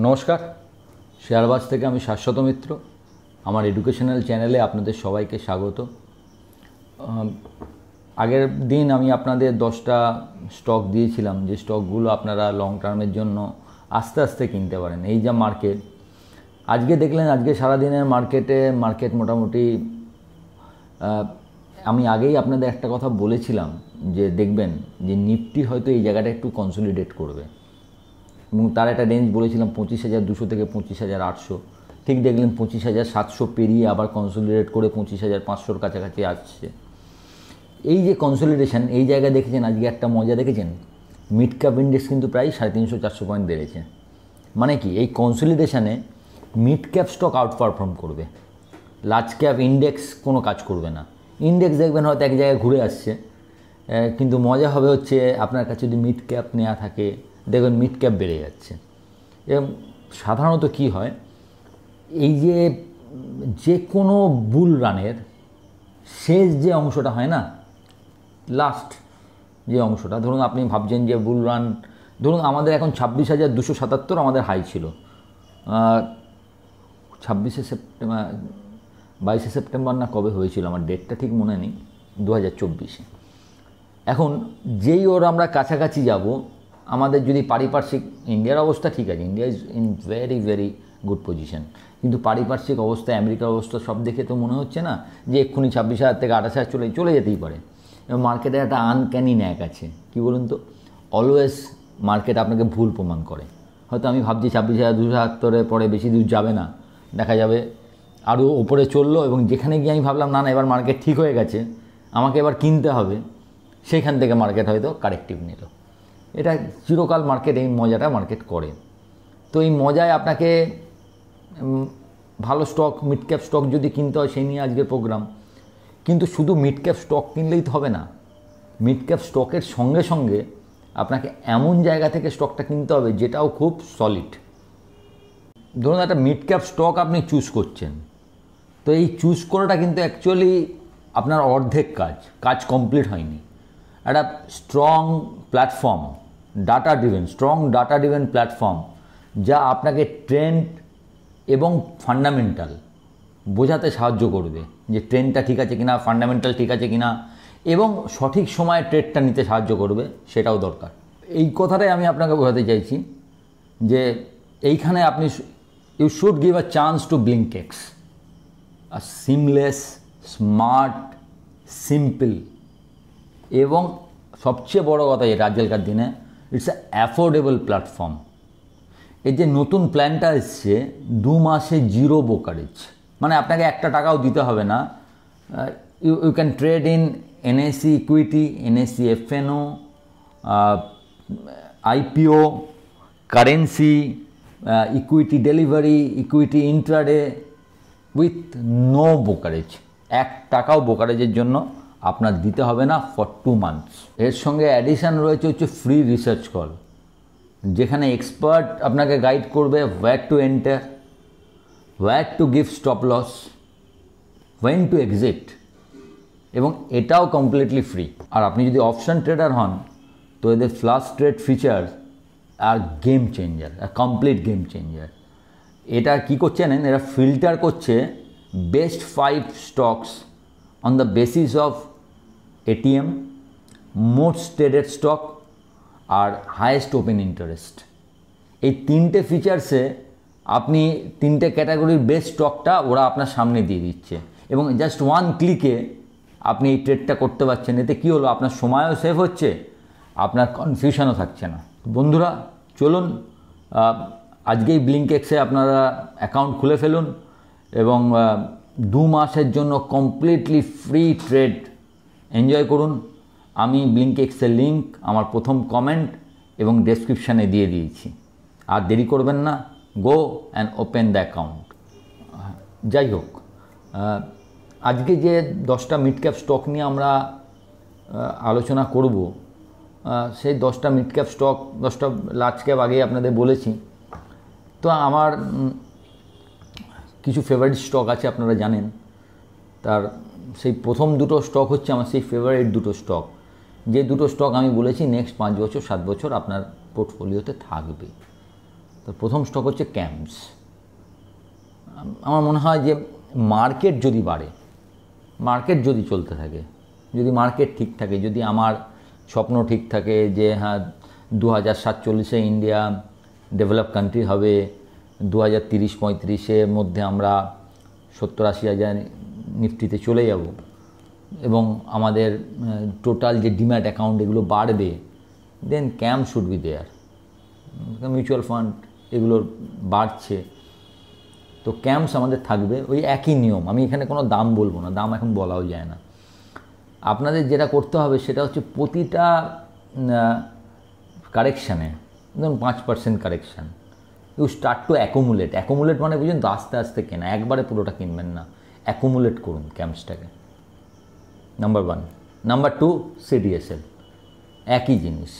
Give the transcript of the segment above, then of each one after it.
নমস্কার, শেয়ারবাজ থেকে আমি শাশ্বত মিত্র। আমার এডুকেশনাল চ্যানেলে আপনাদের সবাইকে স্বাগত। আগের দিন আমি আপনাদের 10টা স্টক দিয়েছিলাম, যে স্টকগুলো আপনারা লং টার্মের জন্য আস্তে আস্তে কিনতে পারেন। এই যা মার্কেট আজকে দেখলেন, আজকে সারাদিনের মার্কেট মোটামুটি, আমি আগেই আপনাদের একটা কথা বলেছিলাম যে দেখবেন যে নিফটি হয়তো এই জায়গাটা একটু কনসলিডেট করবে, এবং তার একটা রেঞ্জ বলেছিলাম 25,200 থেকে 25,800। ঠিক দেখলেন 25,700 পেরিয়ে আবার কনসলিডেট করে 25,500-র কাছাকাছি আসছে। এই যে কনসলিডেশন, এই জায়গায় দেখেছেন আজকে একটা মজা দেখেছেন, মিড ক্যাপ ইন্ডেক্স কিন্তু প্রায় 350-400 পয়েন্ট বেড়েছে। মানে কি, এই কনসলিডেশনে mid cap stock outperform করবে, লার্জ ক্যাপ ইন্ডেক্স কোনো কাজ করবে না। ইন্ডেক্স দেখবেন হয়তো এক জায়গায় ঘুরে আসছে, কিন্তু মজা হবে হচ্ছে আপনার কাছে যদি মিড ক্যাপ নেওয়া থাকে, দেখবেন মিড ক্যাপ বেড়ে যাচ্ছে। এবং সাধারণত কি হয়, এই যে কোনো বুল রানের শেষ যে অংশটা হয় না, লাস্ট যে অংশটা, ধরুন আপনি ভাবছেন যে বুল রান, ধরুন আমাদের এখন 26,277 আমাদের হাই ছিল 22শে সেপ্টেম্বর না কবে হয়েছিল, আমার ডেটটা ঠিক মনে নেই, 2024-এ। এখন যেই আমরা কাছাকাছি যাব, আমাদের যদি পারিপার্শ্বিক, ইন্ডিয়ার অবস্থা ঠিক আছে, India is in very very good position, কিন্তু পারিপার্শ্বিক অবস্থা, আমেরিকার অবস্থা সব দেখে তো মনে হচ্ছে না যে এক্ষুনি 26,000 থেকে 28,000 চলে যেতেই পারে। এবং মার্কেটে একটা আনক্যানি ন্যাক আছে, কি বলুন তো, অলওয়েজ মার্কেট আপনাকে ভুল প্রমাণ করে। হয়তো আমি ভাবছি 26,270 পরে বেশি দূর যাবে না, দেখা যাবে আরও ওপরে চললো, এবং যেখানে গিয়ে আমি ভাবলাম না এবার মার্কেট ঠিক হয়ে গেছে, আমাকে এবার কিনতে হবে, সেইখান থেকে মার্কেট হয়তো কারেক্টিভ নিল। এটা চিরকাল মার্কেট, এই মজাটা মার্কেট করে। তো এই মজায় আপনাকে ভালো স্টক, মিড ক্যাপ স্টক যদি কিনতে হয়, সেই নিয়ে আজকের প্রোগ্রাম। কিন্তু শুধু মিড ক্যাপ স্টক কিনলেই তো হবে না, মিড ক্যাপ স্টকের সঙ্গে সঙ্গে আপনাকে এমন জায়গা থেকে স্টকটা কিনতে হবে যেটাও খুব সলিড। ধরুন একটা মিড ক্যাপ স্টক আপনি চুজ করছেন, তো এই চুজ করাটা কিন্তু অ্যাকচুয়ালি আপনার অর্ধেক কাজ কমপ্লিট হয়নি। একটা strong platform, strong data driven platform, যা আপনাকে ট্রেন্ড এবং ফান্ডামেন্টাল বোঝাতে সাহায্য করবে, যে ট্রেন্ডটা ঠিক আছে কিনা, ফান্ডামেন্টাল ঠিক আছে কিনা, এবং সঠিক সময়ে ট্রেডটা নিতে সাহায্য করবে, সেটাও দরকার। এই কথাটাই আমি আপনাকে বোঝাতে চাইছি যে এইখানে আপনি you should give a chance to BlinkX, a seamless, smart, simple, এবং সবচেয়ে বড় কথা যেটা আজকালকার দিনে, ইটস অ্যাফোর্ডেবল প্ল্যাটফর্ম। এই যে নতুন প্ল্যানটা এসছে, 2 মাসে 0 ব্রোকারেজ, মানে আপনাকে 1 টাকাও দিতে হবে না। You can trade in NSE equity, NSE FNO, IPO, currency, equity delivery, equity intraday, with no brokerage. 1 টাকাও ব্রোকারেজের জন্য আপনার দিতে হবে না ফর 2 মান্থস। এর সঙ্গে অ্যাডিশান রয়েছে হচ্ছে ফ্রি রিসার্চ কল, যেখানে এক্সপার্ট আপনাকে গাইড করবে where to enter, where to give stop loss, when to exit, এবং এটাও কমপ্লিটলি ফ্রি। আর আপনি যদি অপশন ট্রেডার হন, তো এদের ফ্ল্যাশ ট্রেড ফিচার আর game changer, complete game changer. এটা কী করছে জানেন, এরা ফিল্টার করছে best 5 stocks on the basis of ATM, most traded stock আর হায়েস্ট ওপেন ইন্টারেস্ট। এই 3টে ফিচার্সে আপনি 3টে ক্যাটাগরির বেস্ট স্টকটা ওরা আপনার সামনে দিয়ে দিচ্ছে, এবং জাস্ট 1 ক্লিকে আপনি এই ট্রেডটা করতে পারছেন। এতে কী হলো, আপনার সময়ও সেভ হচ্ছে, আপনার কনফিউশনও থাকছে না। বন্ধুরা চলুন আজকেই BlinkX-এ আপনারা অ্যাকাউন্ট খুলে ফেলুন, এবং 2 মাসের জন্য কমপ্লিটলি ফ্রি ট্রেড এনজয় করুন। আমি BlinkX-এর লিঙ্ক আমার প্রথম কমেন্ট এবং ডেসক্রিপশানে দিয়ে দিয়েছি। আর দেরি করবেন না, go and open the account. যাই হোক, আজকে যে 10টা মিড ক্যাপ স্টক নিয়ে আমরা আলোচনা করব, সেই 10টা মিড ক্যাপ স্টক, 10টা লার্জ ক্যাপ আগেই আপনাদের বলেছি। তো আমার কিছু ফেভারিট স্টক আছে, আপনারা জানেন। তার সেই প্রথম 2টো স্টক হচ্ছে আমার সেই ফেভারিট 2টো স্টক, যে 2টো স্টক আমি বলেছি নেক্সট 5 বছর 7 বছর আপনার পোর্টফোলিওতে থাকবে। তো প্রথম স্টক হচ্ছে ক্যাম্পস। আমার মনে হয় যে মার্কেট যদি বাড়ে, মার্কেট যদি চলতে থাকে, যদি মার্কেট ঠিক থাকে, যদি আমার স্বপ্ন ঠিক থাকে যে হ্যাঁ 2047-এ ইন্ডিয়া ডেভেলপ কান্ট্রি হবে, 2030-35-এর মধ্যে আমরা 70-80 হাজার নিফটিতে চলে যাব এবং আমাদের টোটাল যে ডিম্যাট অ্যাকাউন্ট এগুলো বাড়বে, দেন ক্যাম্প should be there. Mutual fund এগুলোর বাড়ছে, তো ক্যাম্পস আমাদের থাকবে। ওই একই নিয়ম, আমি এখানে কোনো দাম বলবো না, দাম এখন বলাও যায় না। আপনাদের যেটা করতে হবে সেটা হচ্ছে প্রতিটা কারেকশানে, ধরুন 5% correction, you start to accumulate. Accumulate মানে বুঝুন তো আস্তে আস্তে কেনা, একবারে পুরোটা কিনবেন না, অ্যাকুমুলেট করুন ক্যাম্পসটাকে। নাম্বার 1। নাম্বার 2, সিডিএসএল, একই জিনিস।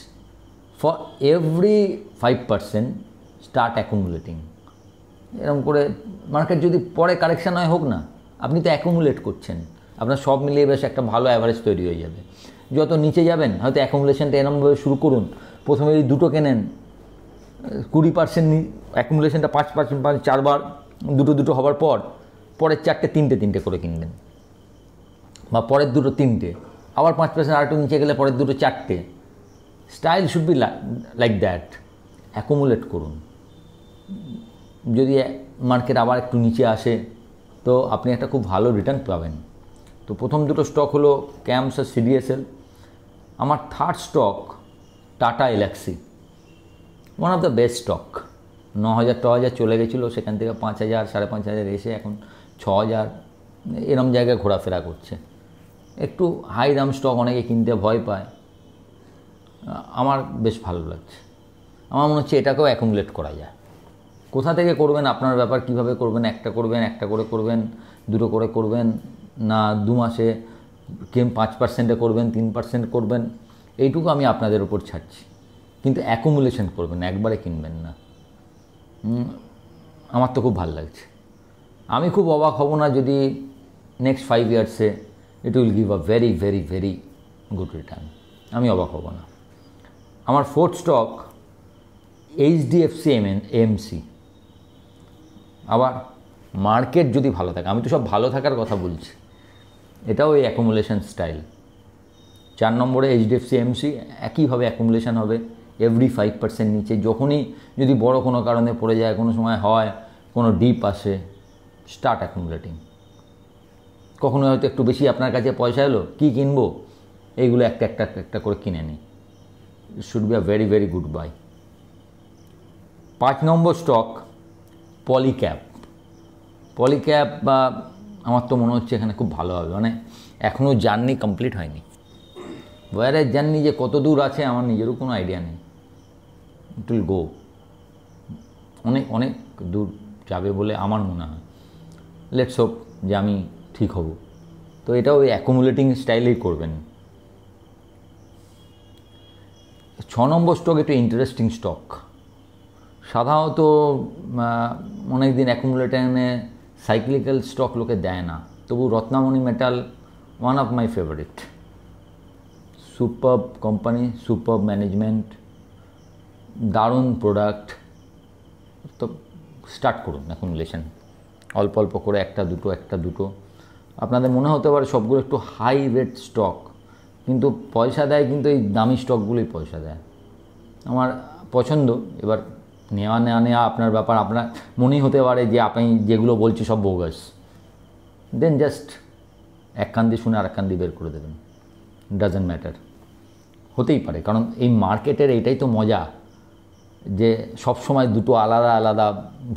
For every 5% start accumulating. এরকম করে মার্কেট যদি পরে কারেকশান হয় হোক না, আপনি তো অ্যাকুমুলেট করছেন, আপনার সব মিলিয়ে বেশ একটা ভালো অ্যাভারেজ তৈরি হয়ে যাবে। যত নিচে যাবেন হয়তো অ্যাকুমুলেশনটা এরকমভাবে শুরু করুন, প্রথমে যদি দুটো কেনেন 20% অ্যাকুমুলেশনটা 5% 4বার দুটো হওয়ার পর পরের 4টে 3টে করে কিনবেন, বা পরের 2টো 3টে, আবার 5% আর একটু নিচে গেলে পরের 2টো 4টে। Style should be like that, accumulate করুন। যদি মার্কেট আবার একটু নিচে আসে তো আপনি একটা খুব ভালো রিটার্ন পাবেন। তো প্রথম দুটো স্টক হলো ক্যাম্পস আর সিডিএসএল। আমার third stock Tata Elxsi, one of the best stock. 9,000 চলে গেছিলো, সেখান থেকে 5,000 5,500 এসে এখন 6,000 এরম জায়গায় ঘোরাফেরা করছে। একটু হাই দাম স্টক, অনেকে কিনতে ভয় পায়, আমার বেশ ভালো লাগছে। আমার মনে হচ্ছে এটাকেও অ্যাকুমুলেট করা যায়। কোথা থেকে করবেন আপনার ব্যাপার, কিভাবে করবেন, একটা করে করবেন, দুটো করে করবেন, না 2 মাসে 5%-এ করবেন, 3% করবেন, এইটুকু আমি আপনাদের উপর ছাড়ছি। কিন্তু অ্যাকুমুলেশন করবেন, একবারে কিনবেন না। আমার তো খুব ভালো লাগছে। আমি খুব অবাক হব না যদি নেক্সট 5 ইয়ার্সে it will give a very very very good return. আমি অবাক হব না। আমার ফোর্থ স্টক এইচডিএফসি এএমসি। আবার মার্কেট যদি ভালো থাকে, আমি তো সব ভালো থাকার কথা বলছি, এটাও এই অ্যাকুমুলেশন স্টাইল। 4 নম্বরে এইচডিএফসি এএমসি, একইভাবে অ্যাকুমুলেশন হবে এভরি 5% নিচে। যখনই যদি বড় কোনো কারণে পড়ে যায়, কোনো সময় হয়, কোনো ডিপ আসে, স্টার্ট অ্যাকুমুলেটিং। কখনো হয়তো একটু বেশি আপনার কাছে পয়সা এলো, কী কিনবো, এইগুলো একটা করে কিনে নিই। It should be a very very good bye. 5 number stock Polycab. Polycab বা আমার তো মনে হচ্ছে এখানে খুব ভালো হবে, মানে এখনও জার্নি কমপ্লিট হয়নি। ওয়ারের জার্নি যে কত দূর আছে আমার নিজেরও কোনো আইডিয়া নেই। ইট উইল গো, অনেক অনেক দূর যাবে বলে আমার মনে হয়। লেটস হোপ যে আমি ঠিক হব। তো এটাও ওই অ্যাকুমুলেটিং স্টাইলেই করবেন। 6 নম্বর স্টক একটু ইন্টারেস্টিং স্টক। সাধারণত অনেক দিন অ্যাকুমুলেটিংয়ে সাইক্লিক্যাল স্টক লোকে দেয় না, তবু Ratnamani metal one of my favourite. Superb company, superb management, দারুণ প্রোডাক্ট। তো স্টার্ট করুন অ্যাকুমুলেশন, অল্প অল্প করে একটা দুটো। আপনাদের মনে হতে পারে সবগুলো একটু হাই রেট স্টক, কিন্তু পয়সা দেয়, কিন্তু এই দামি স্টকগুলোই পয়সা দেয়। আমার পছন্দ। এবার নেওয়া নেওয়া আপনার ব্যাপার। আপনার মনেই হতে পারে যে আপনি যেগুলো বলছি সব বোগাস, দেন জাস্ট এক কান দিয়ে শুনে আর এক কান দিয়ে বের করে দেবেন, ডাজেন্ট ম্যাটার। হতেই পারে, কারণ এই মার্কেটের এইটাই তো মজা যে সব সময় দুটো আলাদা আলাদা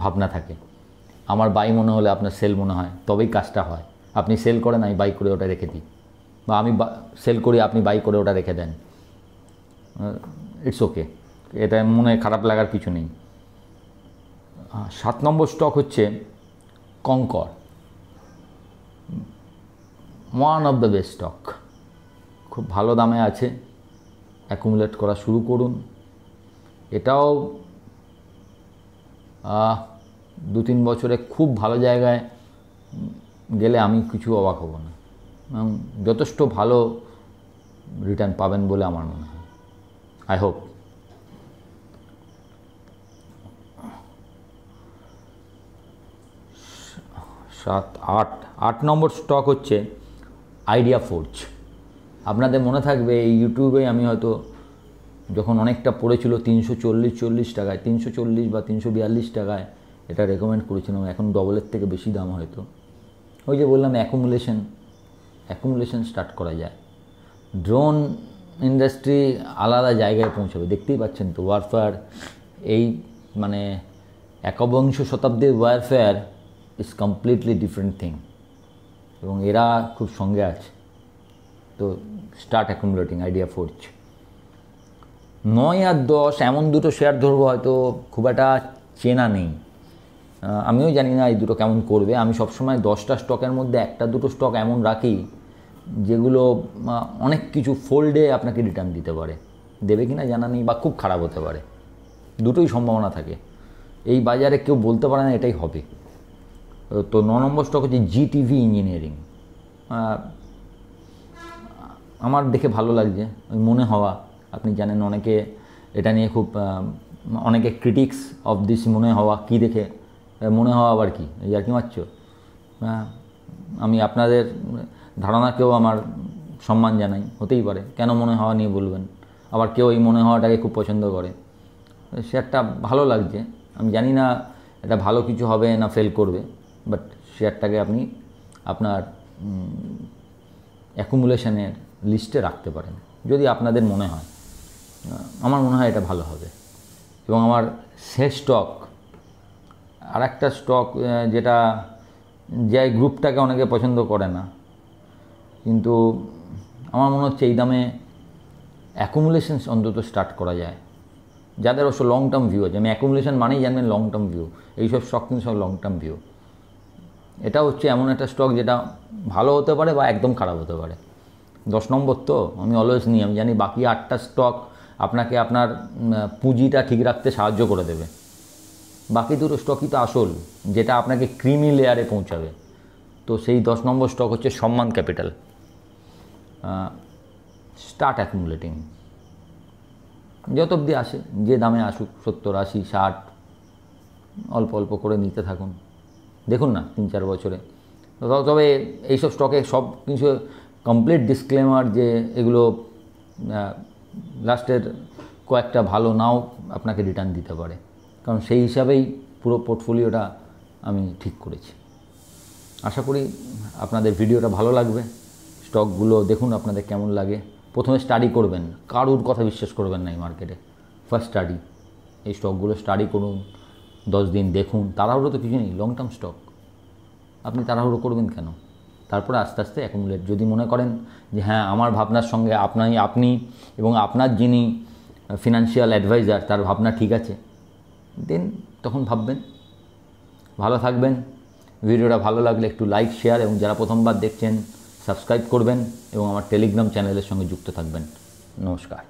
ভাবনা থাকে। আমার বাই মনে হলে আপনার সেল মনে হয়, তবেই কাজটা হয়। আপনি সেল করেন, আমি বাই করে ওটা রেখে দিই, বা আমি সেল করি, আপনি বাই করে ওটা রেখে দেন। ইটস ওকে, এটা মনে খারাপ লাগার কিছু নেই। 7 নম্বর স্টক হচ্ছে Concor, one of the best stock. খুব ভালো দামে আছে, অ্যাকুমুলেট করা শুরু করুন। এটাও 2-3 বছরে খুব ভালো জায়গায় গেলে আমি কিছু অবাক হব না, এবং যথেষ্ট ভালো রিটার্ন পাবেন বলে আমার মনে হয়। I hope. 7, 8, 8 নম্বর স্টক হচ্ছে আইডিয়া ফোর্জ। আপনাদের মনে থাকবে এই ইউটিউবে আমি হয়তো যখন অনেকটা পড়েছিল 340 টাকায়, 340 বা 342 টাকায় এটা রেকমেন্ড করেছিলাম, এখন ডবলের থেকে বেশি দাম হয়তো। ওই যে বললাম অ্যাকুমুলেশন স্টার্ট করা যায়। ড্রোন ইন্ডাস্ট্রি আলাদা জায়গায় পৌঁছাবে, দেখতেই পাচ্ছেন তো। ওয়ারফেয়ার এই মানে একবিংশ শতাব্দীর warfare is completely different thing, এবং এরা খুব সঙ্গে আছে। তো স্টার্ট অ্যাকুমুলেটিং আইডিয়া ফোর্জ। 9 আর 10 এমন দুটো শেয়ার ধরবো, হয়তো খুব একটা চেনা নেই, আমিও জানি না এই দুটো কেমন করবে। আমি সবসময় 10টা স্টকের মধ্যে 1-2 স্টক এমন রাখি যেগুলো অনেক কিছু ফোল্ডে আপনাকে রিটার্ন দিতে পারে, দেবে কি না জানা নেই, বা খুব খারাপ হতে পারে, দুটোই সম্ভাবনা থাকে। এই বাজারে কেউ বলতে পারে না এটাই হবে। তো 9 নম্বর স্টক হচ্ছে জিটিভি ইঞ্জিনিয়ারিং। আমার দেখে ভালো লাগছে, ওই মনে হওয়া, আপনি জানেন অনেকে এটা নিয়ে খুব অনেকে ক্রিটিক্স অফ দিস মনে হওয়া, কি দেখে মনে হওয়া আবার কি, এই আর কি মারছ। আমি আপনাদের ধারণাকেও আমার সম্মান জানাই, হতেই পারে, কেন মনে হওয়া নিয়ে বলবেন। আবার কেউ এই মনে হওয়াটাকে খুব পছন্দ করে, শেয়ারটা ভালো লাগছে। আমি জানি না এটা ভালো কিছু হবে না ফেল করবে, বাট শেয়ারটাকে আপনি আপনার অ্যাকুমুলেশনের লিস্টে রাখতে পারেন যদি আপনাদের মনে হয়। আমার মনে হয় এটা ভালো হবে। এবং আমার শেষ স্টক, আর একটা স্টক যেটা যে গ্রুপটাকে অনেকে পছন্দ করে না, কিন্তু আমার মনে হচ্ছে এই দামে অ্যাকুমুলেশন অন্তত স্টার্ট করা যায়, যাদের অবশ্য লং টার্ম ভিউ আছে। আমি অ্যাকুমুলেশন মানেই জানবেন লং টার্ম ভিউ, এইসব স্টক কিন্তু সব লং টার্ম ভিউ। এটা হচ্ছে এমন একটা স্টক যেটা ভালো হতে পারে বা একদম খারাপ হতে পারে। 10 নম্বর তো আমি অলওয়েজ নিই, আমি জানি বাকি 8টা স্টক আপনাকে আপনার পুঁজিটা ঠিক রাখতে সাহায্য করে দেবে। বাকি দুটো স্টকই তো আসল, যেটা আপনাকে ক্রিমি লেয়ারে পৌঁছাবে। তো সেই 10 নম্বর স্টক হচ্ছে সম্মান ক্যাপিটাল। স্টার্ট অ্যাকুমুলেটিং, যত অবধি আসে, যে দামে আসুক, 70, 80, 60, অল্প অল্প করে নিতে থাকুন, দেখুন না 3-4 বছরে। তবে এইসব স্টকে সব কিছু কমপ্লিট ডিসক্লেমার যে এগুলো লাস্টের কয়েকটা ভালো নাও আপনাকে রিটার্ন দিতে পারে, কারণ সেই হিসাবেই পুরো পোর্টফোলিওটা আমি ঠিক করেছি। আশা করি আপনাদের ভিডিওটা ভালো লাগবে। স্টকগুলো দেখুন আপনাদের কেমন লাগে। প্রথমে স্টাডি করবেন, কারুর কথা বিশ্বাস করবেন না এই মার্কেটে। ফার্স্ট স্টাডি, এই স্টকগুলো স্টাডি করুন, 10 দিন দেখুন। তাড়াহুড়ো তো কিছু নেই, লং টার্ম স্টক, আপনি তাড়াহুড়ো করবেন কেন? তারপরে আস্তে আস্তে অ্যাকুমুলেট। যদি মনে করেন যে হ্যাঁ আমার ভাবনার সঙ্গে আপনি এবং আপনার যিনি ফিনান্সিয়াল অ্যাডভাইজার তার ভাবনা ঠিক আছে, দেন তখন ভাববেন। ভালো থাকবেন। ভিডিওটা ভালো লাগলে একটু লাইক, শেয়ার, এবং যারা প্রথমবার দেখছেন সাবস্ক্রাইব করবেন এবং আমার টেলিগ্রাম চ্যানেলের সঙ্গে যুক্ত থাকবেন। নমস্কার।